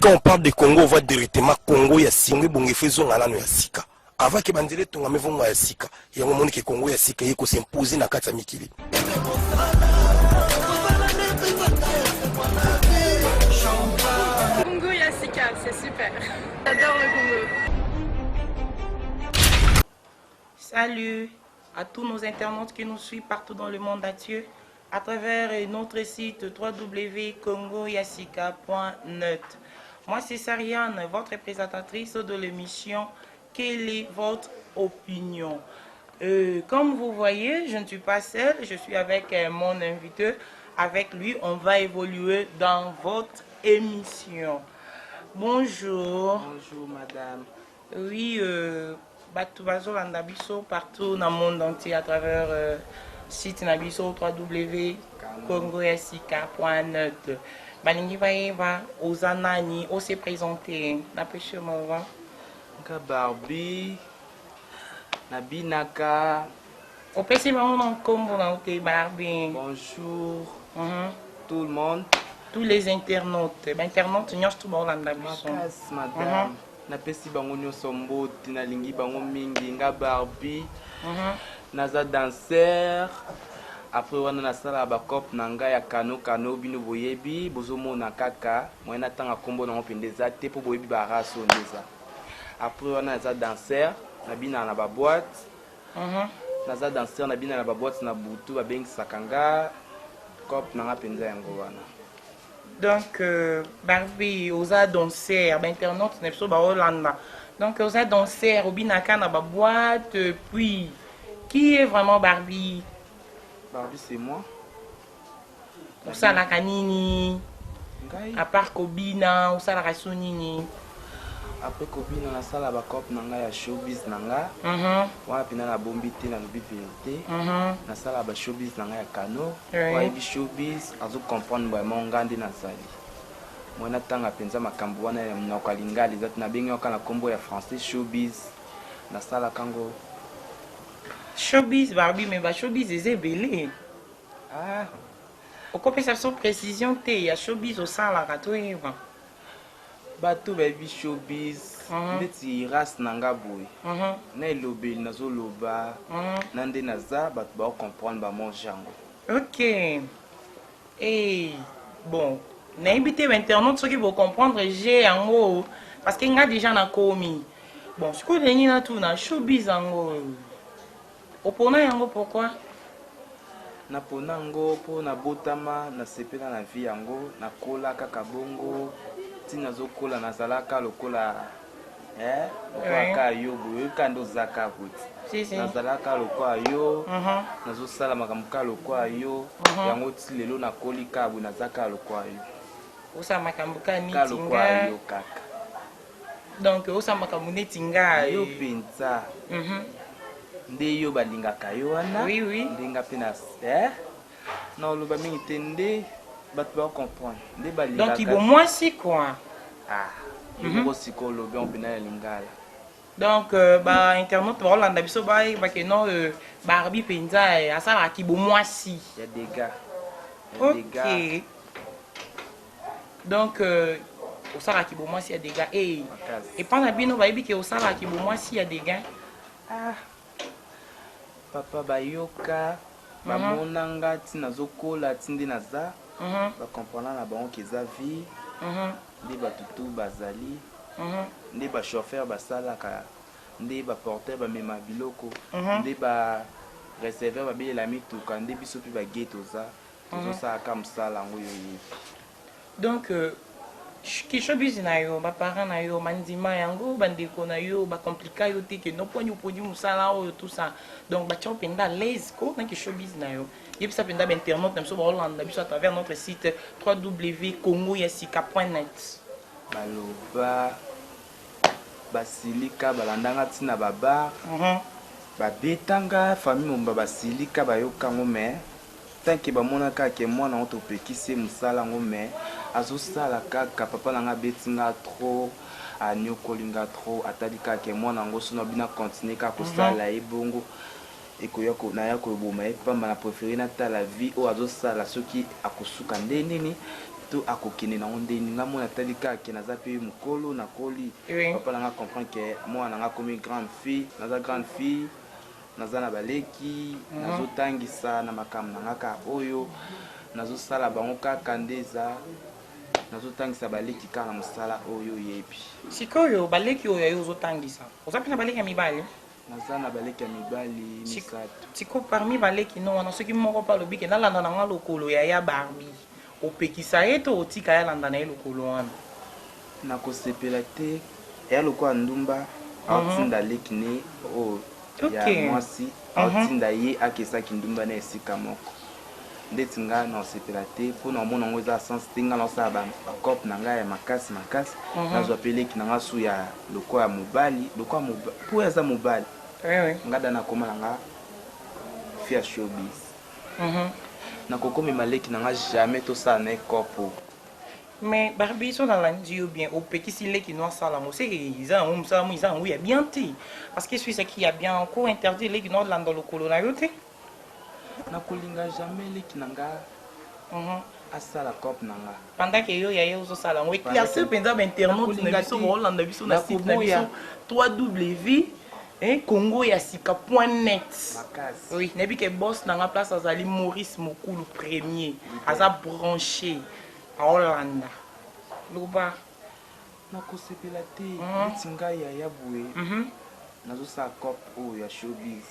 quand on parle de Congo, on voit directement Congo ya singwe bonge faisons ngalano ya sika. Avant que bandele tonga mevongo ya sika. Ya ngomoni ke Congo ya sika yeko s'imposer na kati ya mikili. Congo ya sika, c'est super. J'adore le Congo. Salut à tous nos internautes qui nous suivent partout dans le monde entier à travers notre site www.congoyasika.net. Moi c'est Sariane, votre présentatrice de l'émission Quelle est votre opinion? Comme vous voyez, je ne suis pas seule, je suis avec mon invité. Avec lui, on va évoluer dans votre émission. Bonjour. Bonjour madame. Oui, partout dans le monde entier à travers site nabiso www.congoyasika.net. Balingi va ozanani on s'est présenté n'apêche moi Nka Barbie Nabinaka. Au PC on combo na te Barbie. Bonjour tout le monde. Tous les internautes. Internautes nyos tout bon landa biso. Madame. Napesi bango nyonso mbote nalingi bango mingi nga Barbie. Naza danseur. Après wana nasala ba cop nanga ya kano bino boyebi bozomona kaka moyena tanga kombo na mpendeza te po boyebi ba raso ndeza. Après wana naza danseur nabina na ba boîte. Naza danseur nabina na ba boîte na butu ba bengisaka nga cop nanga penza yango wana. Donc Barbie oza danseur internaute ne so ba Hollande. Donc oza danseur obinaka na ba boîte puis qui est vraiment Barbie? Barbie c'est moi. Osala kanini? À part Kobina, osala kasonini? Après Kobina na sala ba cop nanga ya showbiz nanga. Wana pina na bombi te na lobi vérité. Na sala ba showbiz nanga ya kano. Wa bi showbiz azo comprendre vraiment ngandi na sali. Mwana tanga penza makambo wana ya mnoko lingala zati na bengi okana kombo ya français showbiz. Na sala kango showbiz Barbie mais ba showbiz ezebele. Ah, okopesa so précision te ya showbiz osala kato eva. Bato baby showbiz ndeti race nanga boy. Na elobeli nazo loba na nde naza bato ba comprendre ba mon jango. OK. Et bon, na invité internaute ceux qui vont comprendre j'ai en haut parce que nga déjà na komi. Bon, ce que dengi na tout na showbiz en opona yango pourquoi? Na pona ngo po na botama na sepela na vie yango na kola kaka bongo tina zokola na zalaka lokola lokola yo boyo kando zaka kuti na zalaka lokola yo nazo sala makambo ka lokola yo yango ti lelo na koli kabu na zaka lokola yo osa makambo ka ni tinga yo kaka donc osa makambo ne tinga yo penza nde yo balingaka yo wana oui ndinga pena na oloba mingi te nde bato ba comprendre nde balingaka donc il vaut moins si quoi yo siko olobi on pena ya lingala donc ba internaute ba Hollande biso ba que non Barbie penza asala ki bo moins si ya dégâts OK donc osala ki bo moins si ya dégâts et pendant bino ba yebi ke osala ki bo moins si ya dégâts papa bayoka bamonanga tina zokola tindi naza ba comprendre na bango keza vie nde batutu bazali nde ba chauffeur basalaka nde ba porteur bamema biloko nde ba réserveur babelela mituka nde biso mpe bagate oza tozosalaka mosala yango yo yebi donc ki showbiz na yo ba parents na yo mandima yango bandeko na yo ba complica yo te que no poni upodi musala o tout ça donc ba tcho penda l'aise ko na ki showbiz na yo et puis ça penda internaute na so ba Hollande biso à travers notre site www.congoyasika.net baloba basilika balandanga tina babar babetanga famille momba basilika bayokango mais tant que bamonaka ke mwana otopekisi musala ngo mais azosala kaka papa nanga betinga trop anyokolinga trop atalika ke mwana ngo sona bina continuer ka kosala ebongo ekoyako na yako boma epamba na préférer na ta la vie o azosala soki akosuka nde nini to akokene na ondeni nga mona talika ke naza pe mukolo na koli papa nanga comprendre que moi nanga comme grande fille naza grande fille naza na baleki nazotangisa na makambo nanga ka oyo nazosala bango kaka ndeza nazotangisa baleki kaka na mosala oyo yebi sikoyo baleki oyo yo ozotangisa oza mpe na baleki ya mibali naza na baleki ya mibali misato siko parmi baleki no wana soki moko mpe alobi ke nalanda nanga lokolo ya Barbie opekisa ye to otika yalanda na ye lokolo wana nakosepela te eya lokola ndumba aotinda leki ne oyo ya mwasi aotinda ye akesaki ndumba na esika moko ndeti nga naosepela te mpo na omona yango eza sens te nga naosala bacope na ngai ya makasi nazwa mpe leki na nga su ya lokola ya mobali mpo aza mobali nga da nakoma na nga fia showbiz nakokomema leki na nga jamais tosala na ye kopo mais Barbie so nalandi yo bien opekisi leki no asala ngo c'est eza yango mosala mo eza yango ya bien te parce que celui qui a bien encore interdit leki no landa lokolo na yo te nakolinga jamais leki na nga asala cope na nga pendant que yo ya ye ozosala ngo eklasse mpenza bainternaute na biso baolanda biso na site na biso www congoyasika.net. Oui, nabi ke boss na nga place azali Maurice Mokulu premier aza branché à Hollande loba nakosepela te neti ngai ya boye nazosala cope oyo ya showbiz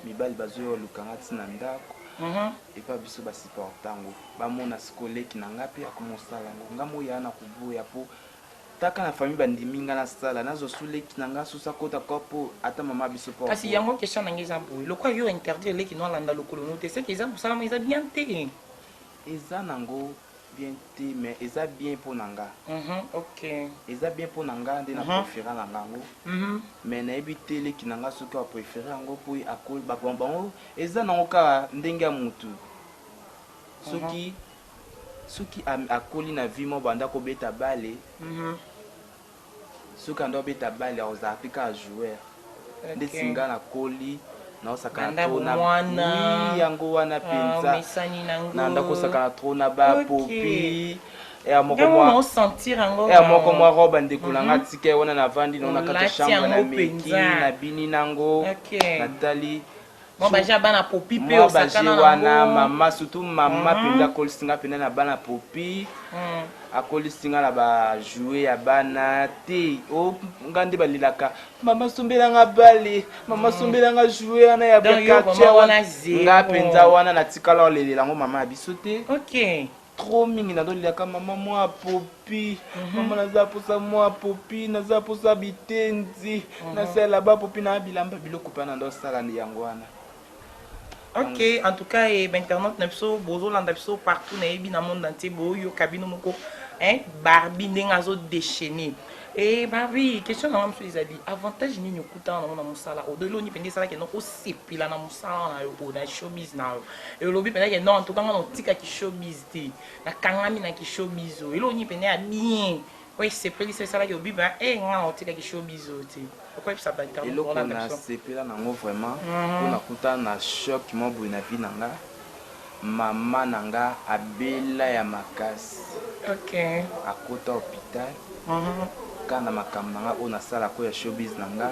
mibali bazoya olukanga ntina ndako epa biso basupporta yango bamona sikoleki na nga mpe akomosala yango nga moya na koboya mpo taka na famille bandimi nga nasala nazosuleki na nga susa kota kopo ata mama biso po kasi yango question na ngeza boye lokwa yo interdire leki no landa lokolo no te c'est que ça mosala mo eza bien te eza nango bien te mais eza bien pour nanga ok eza bien pour nanga nde na préférer na ngango mais na ebite leki nanga soki a préférer yango po akol ba bango eza nango ka ndenge ya mutu soki akoli na vie mo banda ko beta bale soki ando beta bale oza apika joueur nde singa na koli na osaka to na yango wana penza na ndako saka tro na ba popi ya moko sentir yango ya moko mwa roba ndekulanga tike wana na vandi na kata chambre na meki na bini nango Nathalie moi baja bana popi pe osakana wana mama surtout mama penda kolisinga penda na bana popi akolisinga na ba jouer ya bana te o ngande balilaka mama sombelanga bale mama sombelanga jouer na ya bakacha wana nga penza wana na tikala lelela ngo mama biso te ok trop mingi na dolilaka mama mwa popi mama naza posa mwa popi naza posa bitenzi na sala ba popi na bilamba biloko pa na ndo sala ni yango wana. Ok, en tout cas, internet na biso bozo landa biso partout na yebi na monde entier boyo kabino moko Barbie ndengazo déchaîné. Et Barbie, question na mamso ezali avantage nini okuta na musala odelo ni pende sala ke no osepila na musala na yo na showbiz na yo. Et lobi pende ke non en tout cas on tika ki showbiz te. Na kangami na ki showbiz o. Elo ni pende a bien. Oui, c'est peli c'est ça là que biba nga on tika ki showbiz o te. Pourquoi ça va internet elo na sepila nango vraiment on a kuta na choc mo boy na vie nanga mama nanga abela ya makasi. Ok. Akota hôpital. Kana makambo nanga on a sala ko ya showbiz nanga.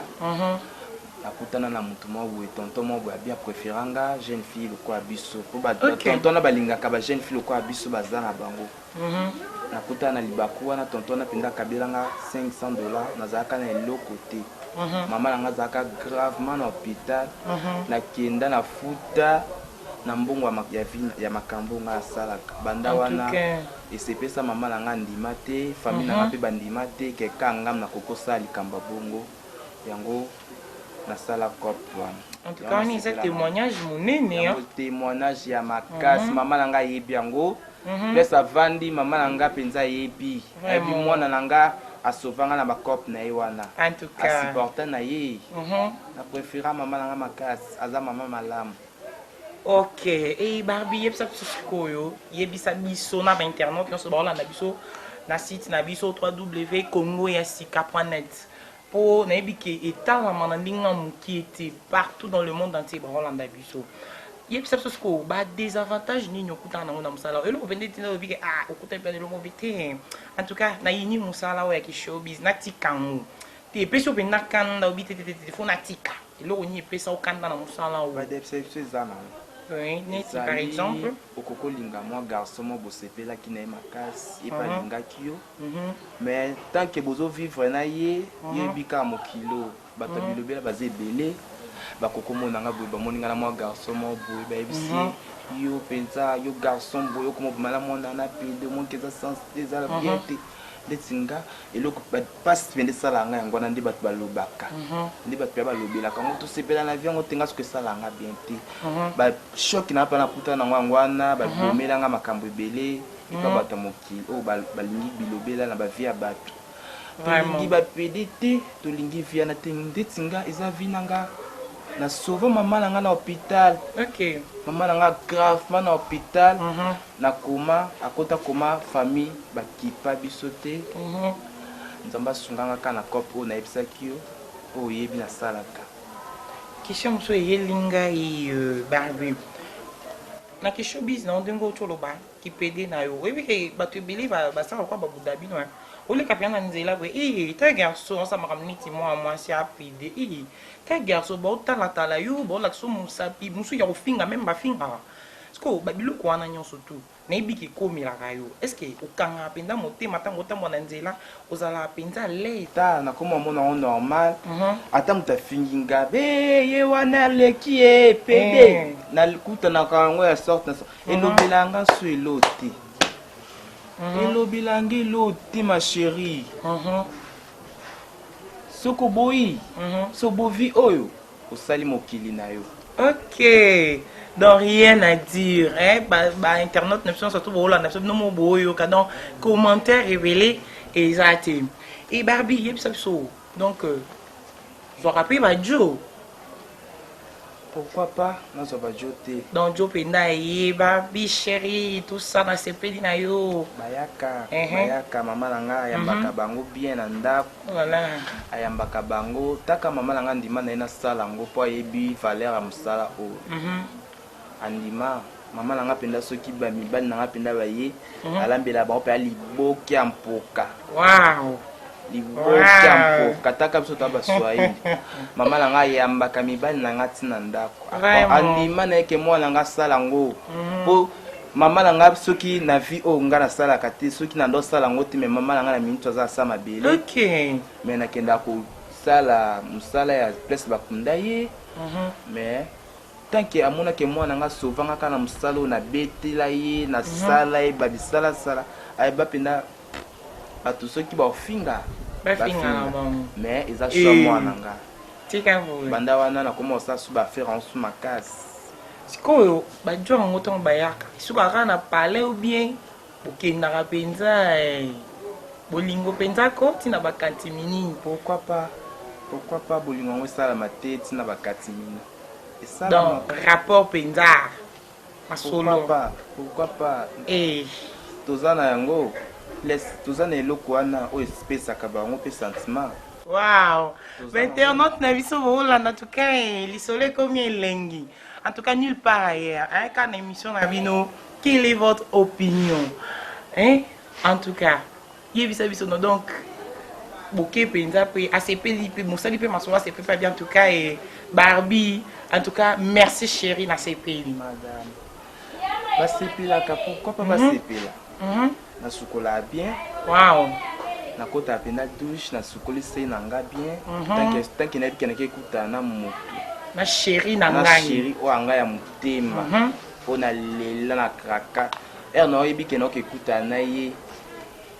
Akutana na mutu mo boy tonton mo boy bien préféranga jeune fille le quoi biso. Po ba tonton na balinga ka ba jeune fille le quoi biso bazana bango. Nakutana na libaku wana tonton na pinda kabelanga $500 nazaka na eloko te. Mama nanga zaka gravement na hôpital na kenda na futa na mbongo ya makambo nga sala banda wana esepesa mama nanga ndima te famille nanga pe bandima te ke kangam na kokosa likamba bongo yango na sala cop wana. En tout cas, ni c'est témoignage monene hein. Témoignage ya makasi mama nanga yebi yango pesa vandi mama nanga penza yebi ebi mwana nanga asovanga na bakop na ye wana en tout cas supporter na ye na préféra mama nanga makasi aza mama malamu. Ok, et Barbie yebisa biso sikoyo yebisa biso na ba internet nyonso baolanda biso na site na biso www.congoyasika.net pour nayebi ke etalama na ndinga moki ete partout dans le monde entier baolanda biso il y a des avantages ni nyokutana na musala elo vende tina obike okuta pe lo movite en tout cas na yini musala wa ki showbiz na tikangu te peso pe na kanda obite te fo na tika elo ni pesa o kanda na musala o ba deception zana oui neti par exemple okoko linga moi garçon mo bosepela ki na makasi e pa linga kiyo mais tant que bozo vivre na ye bika mokilo bato bilobela bazebele bakokomona nga boye bamoninga na mwa garçon mo boye bayebisi yo penza yo garçon boye okomo bamala mona na pede monke eza sens ezala bien te ndeti nga eloko pasi pende esala nga yango wana nde bato balobaka nde bato ya balobelaka yango tosepela na vie yango te nga soki esala nga bien te bashoki na mpa na puta nango yango wana babomelanga makambo ebele epa bato ya mokili oyo balingi bilobela na bavie ya bato tolingi bapede te tolingi vie na te ndeti nga eza vie na nga na sauve mama na nga na hôpital. OK. Mama na nga gravement na hôpital. Na koma akota koma famille bakipa biso te. Nzamba sunganga kana kopo na ebisaki yo o yebi na salaka. Question so yelinga barbe. Na ke showbiz na ndingo toloba ki pede na yo. Webi ke batu believe ba sa kwa babudabi no. Ole kapiana nzela bwe ta garçon ça m'a ramené moi si a pede ta garçon ba otala yo ba la so musapi musu ya ofinga même ba finga sko ba biloko wana nyonso tu na ibiki komila kayo est-ce que okanga penda motema tango tambo na nzela ozala penza leta na koma mona on normal ata mutafinga be ye wana leki e pede na kuta na kango ya sorte elobelanga so eloti elobilangi loti ma chérie soko boyi so bovi oyo osali mokili na yo. OK, donc rien à dire hein internet ne surtout bola na no boyo kadon commentaire révélé exact et Barbie yeb so donc je rappelle ba Joe. Pourquoi pas nazo ba Joe te donc Joe penda Barbie chérie tout ça na sepeli na yo bayaka mama nanga ayambaka bango bien na ndako voilà ayambaka bango taka mama nanga ndima na ina sala ngo po yebi valeur ya musala o andima mama nanga penda soki ba mibali nanga penda baye alambela bango pe aliboki ya mpoka wow liboka kataka biso ta baswahili mama nanga ayambaka mibali nanga tina ndako andima na yeke mwana nanga sala ngo po mama nanga soki na vie o nga na sala kate soki na ndo sala ngo te me mama nanga na minute za sa mabele OK mais na kenda ko sala musala ya place bakunda ye mais tant que amona ke mwana nga sovanga kana musala na betela ye na sala ye babisala sala ay bapenda bato soki bafinga bafinga mais eza so mwana nga tika vous banda wana na commencer su ba faire en sous makasi sikoyo bajwa ngo ton bayaka suka kana parler ou bien okendaka penza bolingo penza ko tina bakanti minini pourquoi pas bolingo ngo sala mate tina bakanti minini et donc rapport penza masolo pourquoi pas tozana yango tozana eloko wana o espesaka bango pe sentiment. Wow, internaute na biso bola na tout cas lisole combien lengi. En tout cas nulle part ailleurs. Hein, quand émission na bino, quelle est votre opinion? Hein? En tout cas, yebisa biso no donc boké penza pe ACP lipe musali pe masola c'est pas bien en tout cas et Barbie en tout cas merci chérie na CP madame. Ba CP la ka pourquoi pas ba CP là? Na sukola bien. Wow. Na kota pena douche na sukoli se na nga bien. Tant que na bikena kuta na moto. Na chérie na ngai. Na chérie o anga ya mutema. Pona lela na kraka. No ebikena ke kuta na ye.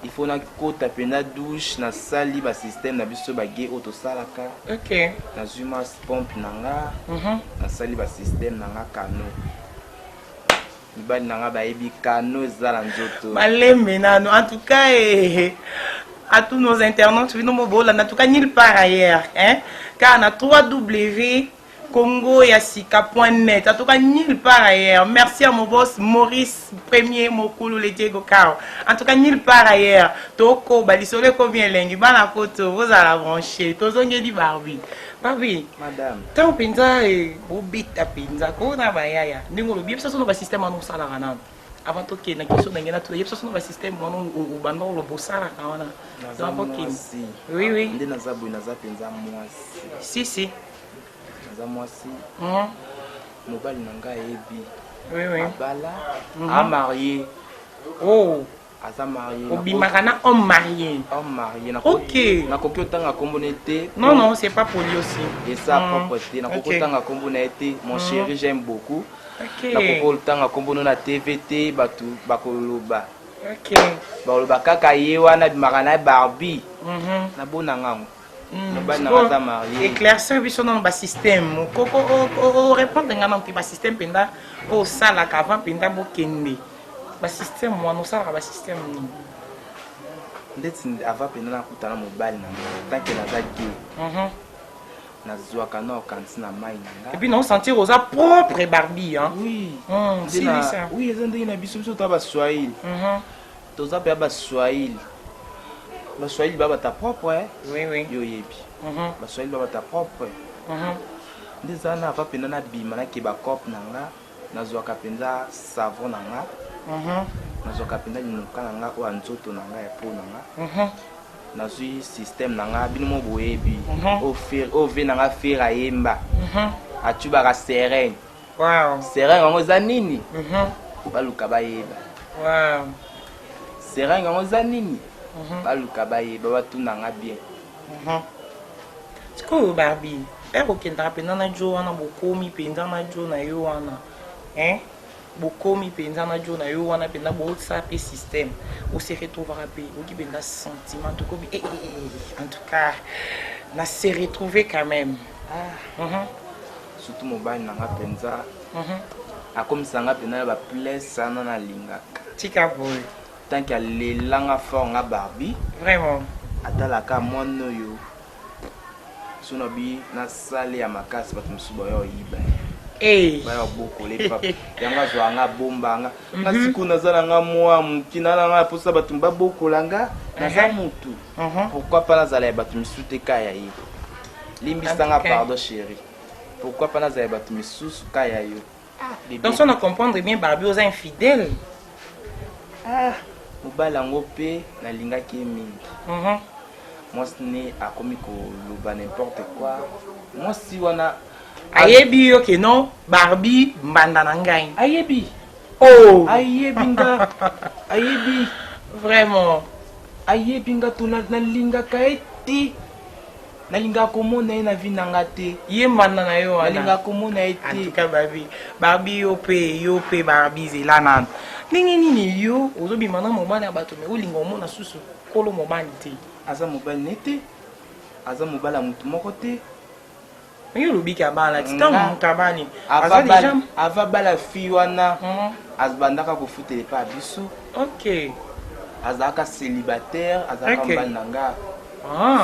Il faut na kota pena douche na sali ba système na biso ba ge auto salaka. OK. Na zuma pompe na nga. Na sali ba système na nga kano. Mibali nanga baebi kano ezala nzoto malembe nano en tout cas à tous nos internautes nous mobola en tout cas nulle part ailleurs hein car na 3W Congo Yassika.net. En tout cas, nulle part ailleurs. Merci à mon boss Maurice Premier Mokulu le Diego Cao. En tout cas, nulle part ailleurs. Toko, Balisole, combien lengi, bana photo, vous allez la brancher. Tozonge di Barbie. Barbie. Madame. Tant pinza et bobita pinza. Kona bayaya. Ningo le bien, ça son système à nous salaranam. Avant tout qu'il y ait une question d'engagement, tout le monde a un système où bandon le bossara kawana. Donc ok. Oui oui. Ndé nazabu nazapinza mwasi. Si. Naza mwasi. Mobali nanga ebi. Oui. Abala. A marié. Oh. Aza marié. Obimakana homme marié. Homme marié. Ok. Na koki otanga kombonete. Non, c'est pas poli aussi. Et ça propreté. Na koki otanga kombonete. Mon chéri, j'aime beaucoup. Ok. Na koki otanga kombono na TVT batu bakoloba. Ok. Bakoloba kaka ye wana bimakana Barbie. Na bona ngango. Éclaircir dans le système. On répond à un système penda au sala avant penda bokende. Le système moi nous ça le système. Ndeti avant penda na kutana mobile na tant que na zaki. Na zwaka na kantina mai na. Et puis nous sentir aux propre Barbie hein. Oui. C'est ça. Oui, ezende na biso biso ta ba Swahili. Toza pe ba Swahili. Ba Swahili baba ta propre. Oui. Yo yebi. Ba Swahili baba ta propre. Ndeza na va penda na bima na ke ba cop nanga. Na zwaka penda savon nanga. Na zwaka penda linuka nanga o anzoto nanga ya po nanga. Na zui système nanga bino mo boyebi. O ve nanga fera yemba. Atuba ka serene. Wow. Serene ngo za nini? Baluka ba yeba. Wow. Serene ngo za nini? Baluka ba yeba batunanga bien. C'est quoi Barbie? Ero kenda penda na jo wana bokomi penda na jo na yo wana. Bokomi penda na jo na yo wana penda bo ça pe système. On se retrouvera pe, on qui penda sentiment tout comme en tout cas, na se retrouver quand même. Surtout mobile nanga penza. Akomisanga pena ba place sana na lingaka. Tika boy. Tant qu'il y a les langues fortes nga Barbie. Vraiment. Atalaka mono yo. Sunobi na sale ya makasi batu msuba yo yiba. Bayo boko le papa. Yanga zo nga bomba nga. Na siku nazala nga mwa mukina nga posa batu mbaboko langa na za mutu. Pourquoi pas nazala batu msute kaya yi. Limbisanga pardon chérie. Pourquoi pas nazala batu msusu kaya yo. Donc on a comprendre bien Barbie aux infidèles. Mobala ngope na lingaki mingi. Moi ce n'est à comme ko n'importe quoi. Moi si wana ayebi yo ke non Barbie mbanda na ngai. Ayebi. Oh. Ayebi nga. Ayebi. Vraiment. Ayebi nga to na lingaka eti. Na linga komona na vi nanga te. Ye mbanda na yo wana. Na linga komona eti. En tout cas Barbie yo pe Barbie zelana. Nini yo ozobi mana mobali abato me olinga omona susu kolo mobali te. Aza mobali nete. Aza mobali mutu moko te. Mais le bika bala titan mutabani. Ava bala fi wana. Azbandaka ko futele pa biso. OK. Azaka célibataire, azaka mbali nanga.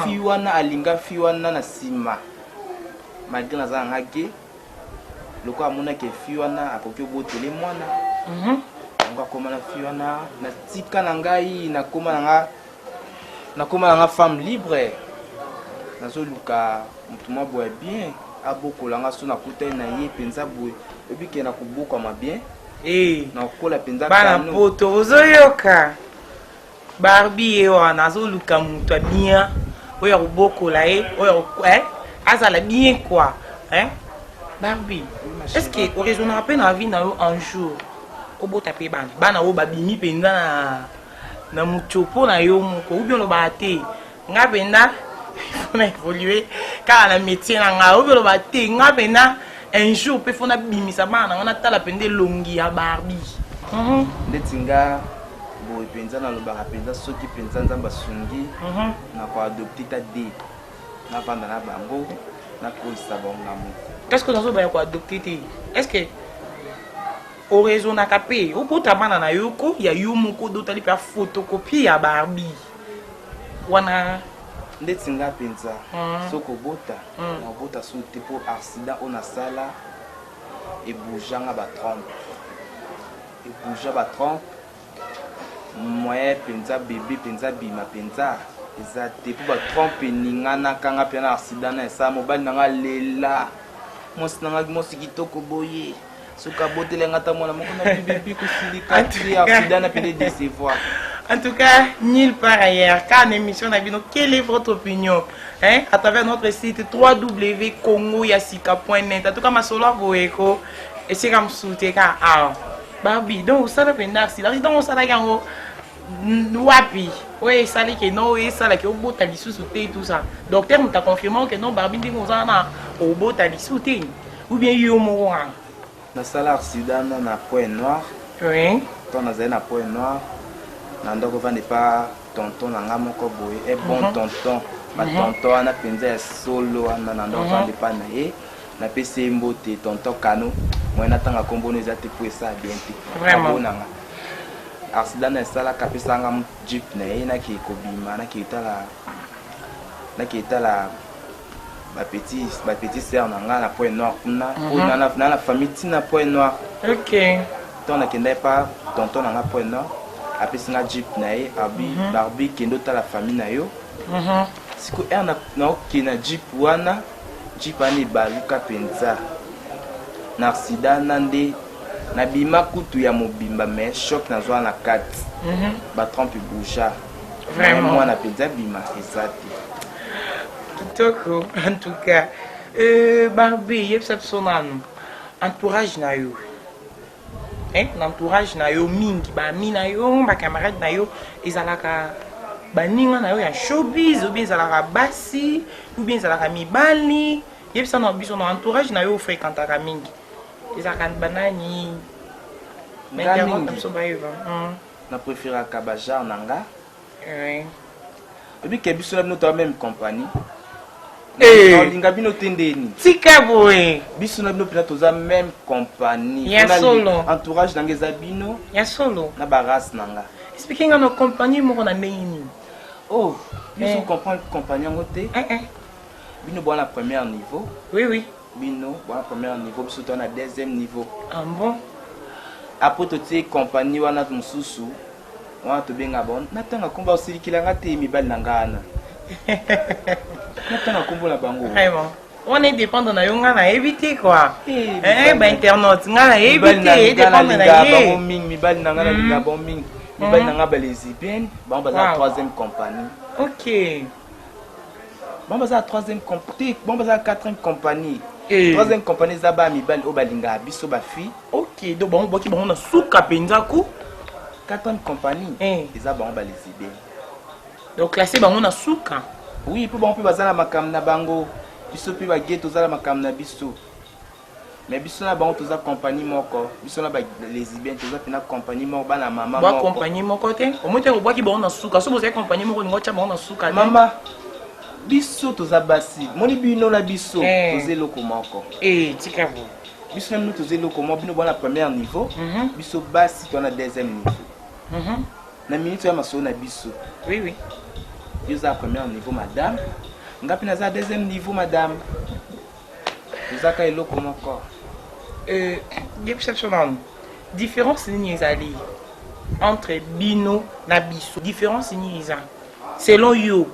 Fi wana alinga fi wana na sima. Malgré naza ngake. Loko amona ke fi wana akoki botele mwana. Nga koma na fi wana na tika na ngai na koma na nga femme libre. Nazo luka mutu mwa boye bien abokola nga so na kuta na ye penza boye ebike na kubuka ma bien na kola penza bana poto ozoyoka Barbie wana nazo luka mutu bien oya kubokola oya azala bien quoi Barbie est-ce que au raisonner à peine la vie na un jour au beau taper bana o babimi penza na muchopo na yo moko ou bien lo bate nga penda on a évolué car la métier nga o lo bate nga penda un jour pe fona bimisa bana on a tala pende longi ya Barbie ndetinga bo penza na lo ba penza soki penza nzamba sungi na ko adopter ta de na vanda na bango na ko sabonga mo qu'est-ce que nous avons ko adopter est-ce que au raison na kapé au pota bana na yoko ya yumoko dotali pa photocopie ya Barbie wana ndeti nga penza soko bota na bota so te po accident on a sala et boujanga ba trompe et bouja ba trompe moyen penza bébé penza bima penza eza te po ba trompe ningana kanga pena accident na sa mobali nanga lela mosi nanga mosi kitoko boye soka botele ngata mona moko na bébé ko silika ti accident na pele décevoir. En tout cas, nulle part ailleurs. Car une émission, quelle est votre opinion à travers notre site www.congoyasika.net. En tout cas, ma solo boeko et c'est comme souté car Barbie donc ça le pendant accident donc ça la gango wapi oui ça les que non oui ça la que au bout t'as sous-souté tout ça docteur t'a confirmé que non Barbie dit qu'on a au bout t'as sous-souté ou bien yo mo na sala accident na point noir oui quand on a un point noir nandoko vande pa tonton nanga moko boye et bon tonton ba tonton ana penza solo ana nandoko vande pa na ye na pese mbote tonton kano moi natanga kombono ezate pour ça bien te vraiment nanga accident na sala kapesa nga jeep na ye na ki kobima na ki tala ba petit sœur nanga na point noir kuna na la famille tina point noir OK ton na kenda pa tonton nanga point noir apesi nga jeep na ye abi Barbie kendo ta la famille na yo siko na okina jeep wana jeep ani baluka penza na accident nande na bima kutu ya mobimba mais choc na zwa na 4 ba trompe boucha vraiment moi na penza bima ezati kitoko en tout cas Barbie yep sepsonano entourage na yo l'entourage na yo mingi ba mina yo ba camarade na yo ezalaka baninga na yo ya showbiz ou bien ezalaka basi ou bien ezalaka mibali yeb ça na biso na entourage na yo fréquentaka mingi ezalaka banani mais mingi so ba yo na préféraka ba genre nanga oui et puis que biso na notre même compagnie linga bino tendeni tika boy biso na bino pena toza même compagnie ya solo entourage nanga eza bino ya solo na ba race nanga speaking on compagnie moko na ndeni oh biso comprendre compagnie ngote bino bon la premier niveau oui bino bon la premier niveau biso to na deuxième niveau ah bon après to tie compagnie wana mususu wana to benga bon natanga komba osilikila ngate mibali nangana natanga kombo la bango vraiment on est dépendant na yo nga na éviter quoi ba internet nga na éviter dépendant na ye mibali nanga na linga bon ming mibali nanga ba lesbienne bon baza troisième compagnie OK bon baza troisième compagnie bon baza quatrième compagnie troisième compagnie za ba mibali o balinga biso ba fille OK donc bon boki bon na suka penza ku quatrième compagnie eza bon ba lesbienne donc classé bango na suka oui pour bon pe bazala makam na bango biso pe ba ghetto zala makam na biso mais biso na bango toza compagnie moko biso na ba lesbienne toza pe na compagnie moko bana mama moko ba compagnie moko te au moins te boki bango na suka so boza compagnie moko ngo tia bango na suka mama biso toza basi moni bino na biso toze loko moko tika bo biso na toze loko moko bino bona premier niveau biso basi to na deuxième niveau na minute ya maso na biso oui vous avez premier niveau madame ngapi na za deuxième niveau madame vous avez kailo comment encore exceptionnel différence ni ezali entre bino na biso différence ni eza selon yo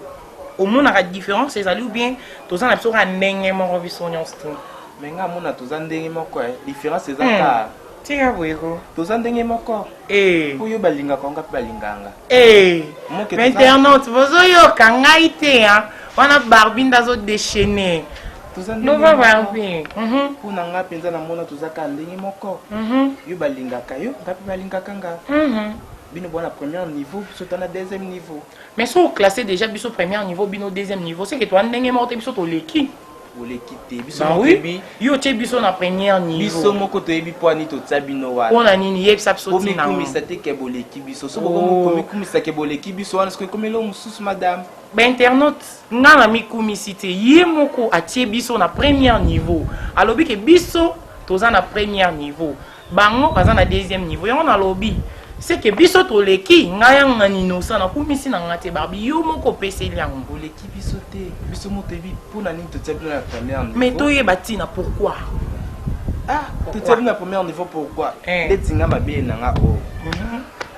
au monde la différence ezali ou bien toza na biso ka ndenge moko biso nyonso mais nga mona toza ndenge moko différence ezaka tika boyeko toza ndenge moko oyo balinga konga pe balinganga internet bozoyoka ngai te wana Barbie ndazo déchaîner toza ndenge Barbie mpona nga mpenza na mona tozaka ndenge moko yo balingaka yo nga pe balingaka nga bino bona premier niveau biso tana deuxième niveau mais so classé déjà biso premier niveau bino deuxième niveau c'est que toi ndenge moko te biso toleki olekite biso mokebi yo tie biso na premier niveau biso moko toyebi po ani totia bino wana pona nini yebisa biso tina bomikumisa te ke boleki biso so bokomikumisa ke boleki biso wana sikoyo komelo mosusu madame ba internet nga na mikumisi te ye moko atie biso na premier niveau alobi ke biso toza na premier niveau bango baza na deuxième niveau yango nalobi c'est que biso toleki ngaya ngani innocent na kumisi na ngate Barbie yo moko peseli yango oleki biso te biso motebi mpona nini totia bino na première niveau mais toyeba tina pourquoi totia bino na première niveau pourquoi ndeti nga mabele na nga oyo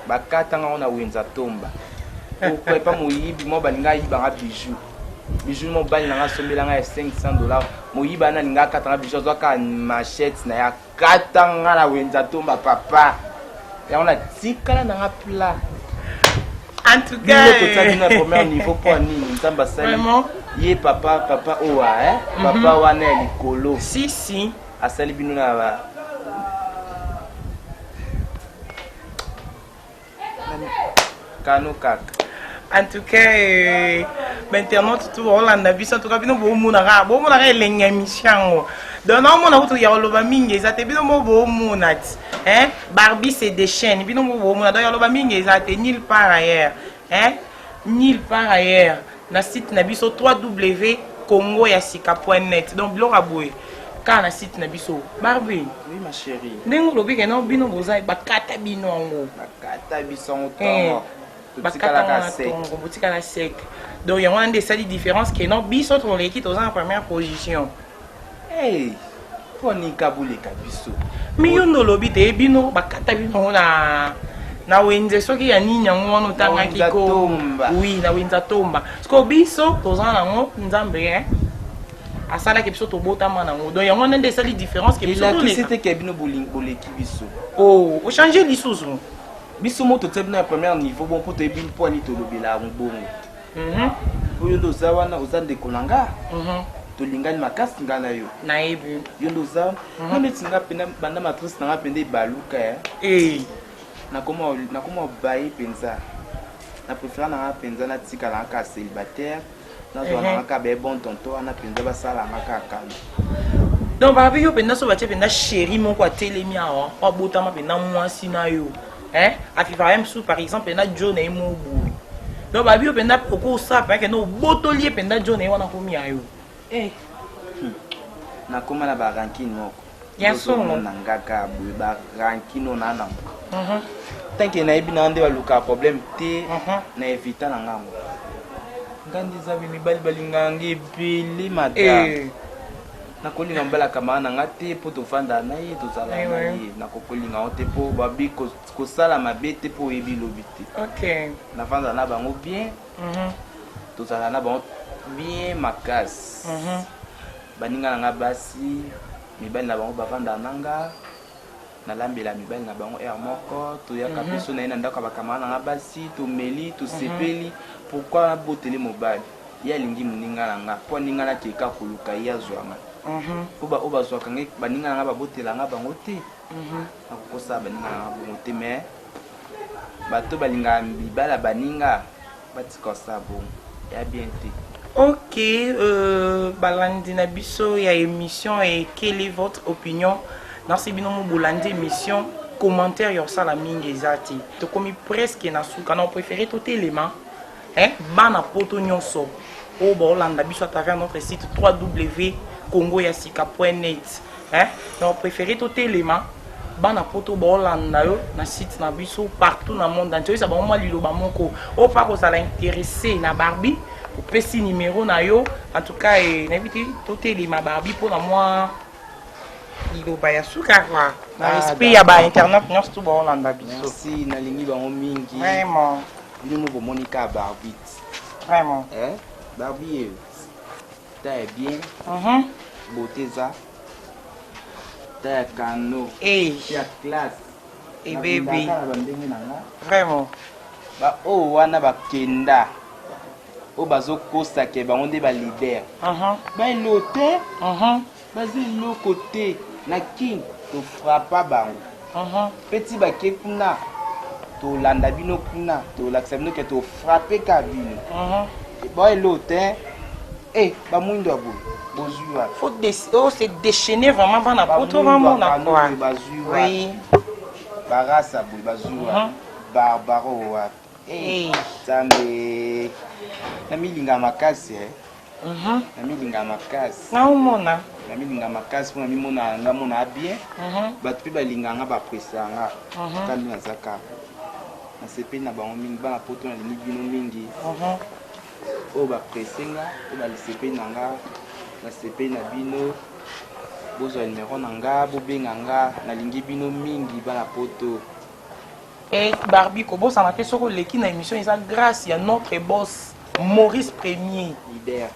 bakatanga ngo na wenza tomba pourquoi epa moyibi mo balinga ayibanga bijou mobali na nga sombelanga ya $500 moyibi ana alinga akatanga bijou azwaka machette na ya katanga na wenza tomba papa yango na tikala na nga plat en tout cas totia bino na première niveau mpo nini nzambe asali ye papa owa papa wana ya likolo si asali bino na ba kano kaka en tout cas maintenant tout Hollande biso en tout cas bino bomonaka elenge émission donc naomona kutu ya oloba mingi eza te bino mo bomona ti Barbie c'est des chaînes bino mo bomona donc ya oloba mingi eza te nulle part ailleurs na site na biso www.congoyasika.net donc biloko aboye kaka na site na biso Barbie oui ma chérie ndenge olobi ke no bino boza bakata bino yango bakata biso ntongo botikala sec donc yango nde esali différence ke no biso toleki toza na première position mpo nika boleka biso mi yo ndo olobi te bino bakata bino yango na wenze soki ya nini yango wana otangaki ko oui na wenza tomba siko biso toza nango nzambe asalaki biso tobotama nango donc yango nde esali différence ke biso toleka te bino boleki biso ochange lisusu biso mo totia bino ya première niveau bon mpo toyebi mpo ani tolobela yango bongo oyo nde oza wana oza ndeko na nga tolingani makasi nga na yo nayebi yo nde oza ngo neti nga mpena banda matrice na nga mpenda ebaluka nakoma baye mpenza na préféra na nga mpenza natikala nga kaka célibataire nazwa na nga kaka baye bon tonto wana mpenza basala nga kaka kano donc Barbie yo mpenza so batie mpenza chéri moko atelemi awa abotama mpenza mwasi na yo afifaka mosusu par exemple mpenza jo na ye mo boye donc Barbie yo mpenza okosala mpenza kende obotoli ye mpenza jo na ye wana komi ya yo nakoma na barankine moko ya songo na ngaka boye barankine ona nango tanke nayebi na nde balukaka problème te na evita na ngango nga nde eza mibali balinganga ebele madame nakolinga mbalaka maa na nga te mpo tofanda na ye tozala na ye nakokolinga ngo te mpo babi kosala mabe te mpo oyebi lobi te nafanda na bango bien tozala na bango bien makasi baninga na nga basi mibali na bango bavanda na nga nalambela mibali na bango aire moko toyaka biso na ye na ndako bakamara na nga basi tomeli tosepeli pourkui naboteli mobali ye alingi moninga na nga mpo aninga nakeka koluka ye azwanga oyo bazwaka ngai baninga na nga babotela nga bango te nakokosala baninga na nga bongo te mais bato balingaka mibala baninga batika kosala bongo ya bien te ok balandi na biso ya émission et quelle est votre opinion nasi bino mo bolandi émission commentaire yosala mingi eza te tokomi presque na suka na préféré totelema bana poto nyonso oyo baolanda biso à travers notre site www.congoyasika.net donc préféré totelema bana poto baolanda yo na site na biso partout na monde entier oyesa bango mwa liloba moko oyo mpa kozala intéressé na Barbie opesi numéro na yo en tout cas nayebi te totelema Barbie mpona mwa liloba ya suka kwa na respect ya bainternet nyonso to baolanda biso merci nalingi bango mingi vraiment bino mo bomoni ka Barbie vraiment Barbie ta est bien beauté za ta ya kano ya classe baby vraiment ba o wana bakenda o bazokosa ke bango nde ba leader baelote bazi eloko te na king tofrapa bango peti bake kuna tolanda bino kuna tolakisa bino ke tofrape ka bino baelote bamwindo ya boye bozwi faut se déchaîner vraiment bana poto bamona quoi oui barasa boye bazwi barbaro wapi nzambe namilinga makasi namilinga makasi naomona namilinga makasi mpona mimona nga mona bien bato mpe balinganga bapresa nga kandi naza kaka nasepeli na bango mingi bana poto nalingi bino mingi oyo bapresenga oyo balisepeli na nga nasepeli na bino bozwa numero na nga bobenga nga nalingi bino mingi bana poto. Et Barbie kobosana te soko leki na émission eza grâce ya notre boss Maurice Premier. Leader.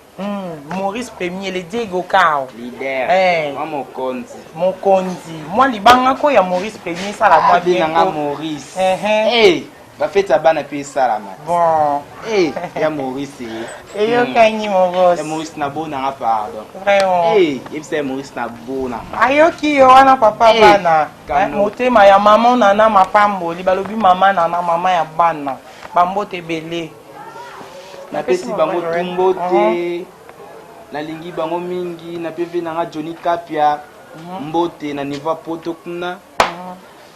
Maurice Premier, le Diego Cao. Leader. Moi mokonzi. Mokonzi. Moi libanga ko ya Maurice Premier ça la moi bien. Nga Maurice. Eh, ba feta bana pe salama. Bon. Eh, ya Maurice. Et yo kanyi mon boss. Ya Maurice na bona nga pardon. Vraiment. Eh, yebisa Maurice na bona. Ayoki yo wana papa bana. Motema ya maman nana mapambo, libalobi mama nana mama ya bana. Bambote belé. Napesi bango tumbote nalingi bango mingi napeve nanga Johnny Kapia mbote na niveau poto kuna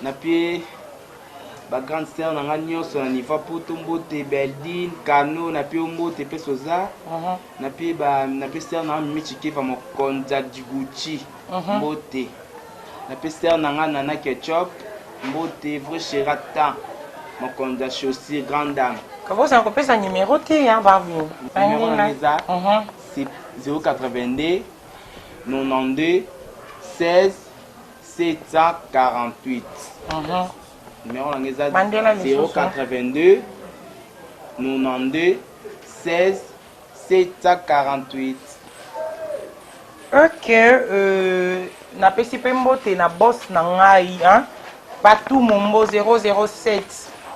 napie ba grande sœur nanga nyonso na niveau poto mbote Beldine Kano napie mbote pe soza napie sœur nanga Michike pa mokonza Djiguchi mbote napie sœur nanga Nana Ketchup mbote vrai Cheratan mokonza Chaussure grande dame. Comment ça on peut sa numéro T hein Barbie. Numéro c'est 082 92 16 748. Numéro 082 92 16 748. OK, na pesi pembote na boss na ngai hein. Patou Mombo 007.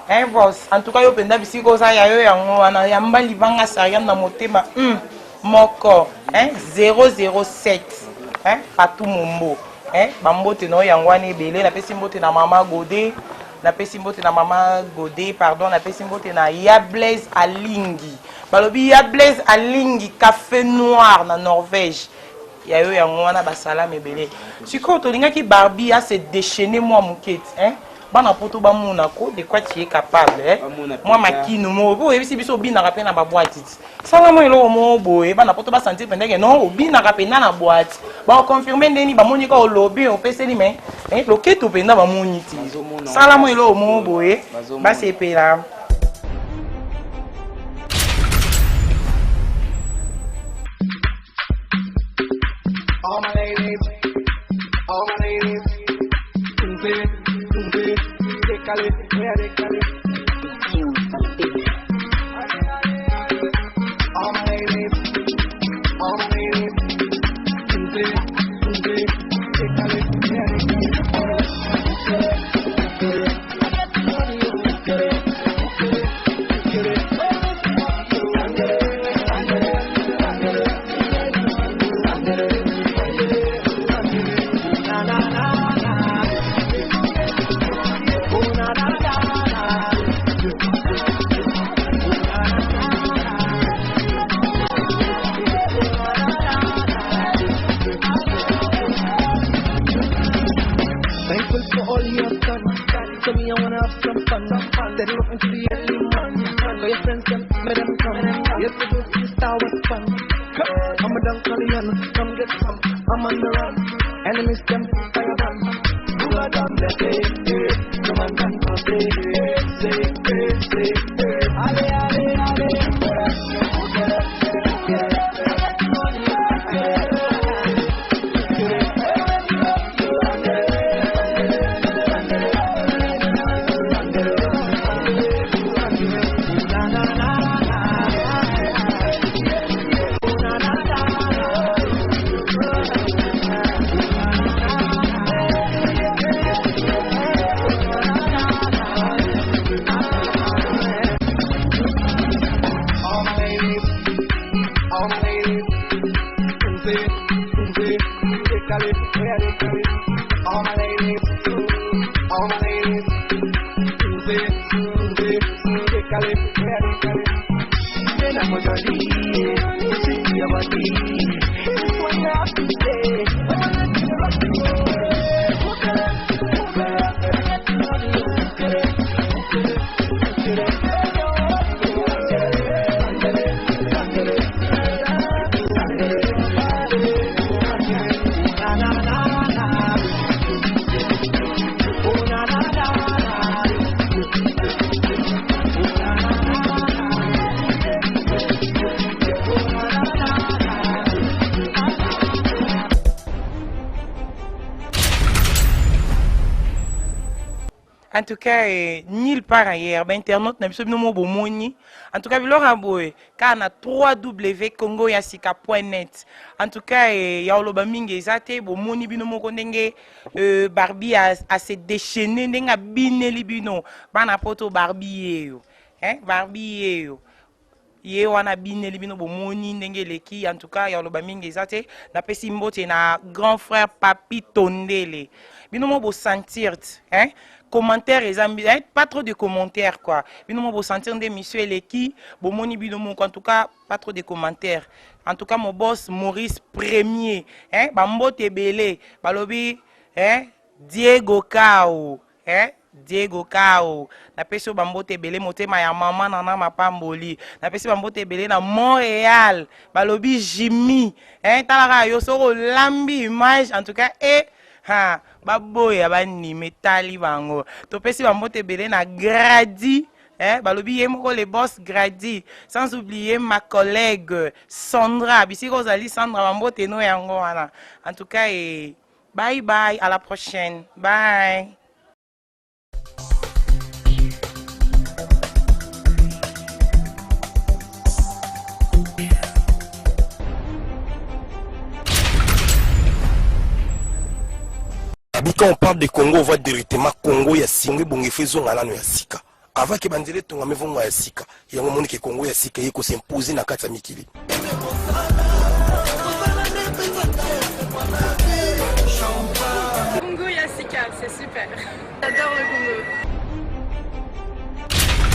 Hein boss, en tout cas yo penda bisiko za ya yo yango wana ya mbali banga Sariane na motema moko hein 007 hein Patou Mombo hein bambote no yango wana ebele na pesi mbote na mama Godé na pesi mbote na mama Godé pardon na pesi mbote na ya Blaise Alingi balobi ya Blaise Alingi café noir na Norvège ya yo yango wana basalama ebele siko tolingaki Barbie a se déchaîner moi mukete hein bana poto ba muna ko de quoi tu es capable hein moi makino mo bo ebisi biso bina rapé na ba boîte sala mo elo mo boye bana poto ba sentir pendeke non bina rapé na boîte ba confirmer ndeni ba moni ko lobby o peseli mais hein loketo penda ba moni ti sala mo elo mo boye ba sepela. All my ladies, where they call it. All my ladies, they call it, where they En tout cas, nulle part ailleurs, ben internet na biso bino mo bomoni. En tout cas, bilora boy, ka na www.congoyasika.net. En tout cas, ya oloba mingi ezate bomoni bino moko ndenge Barbie a se déchaîner ndenge bineli bino. Bana poto Barbie yo. Barbie yo. Ye wana bineli bino bomoni ndenge leki. En tout cas, ya oloba mingi ezate na pesi mbote na grand frère Papi Tondele. Bino mo bo sentir, commentaires pas trop de commentaires quoi. Bino mo sentir des monsieur Eleki, bomoni bino mo en tout cas pas trop de commentaires. En tout cas mon boss Maurice Premier, bambote belé, balobi Diego Kao, Diego Kao. Na peso bambote belé motema ya maman nana mapamboli. Na peso bambote belé na Montréal, balobi Jimmy, talaka yo soko lambi image en tout cas baboya bani metali bango to pesi bambote belé na Gradi balobi ye moko le boss Gradi, sans oublier ma collègue Sandra bisiko ozali Sandra bambote no yango wana. En tout cas bye bye, à la prochaine, bye. Quand on parle de Congo, on voit directement Congo ya singwe bonge faisons ngalano ya sika. Avant que bandele tonga mevonga ya sika. Yango moni ke Congo ya sika yeko s'imposer na kati ya mikili.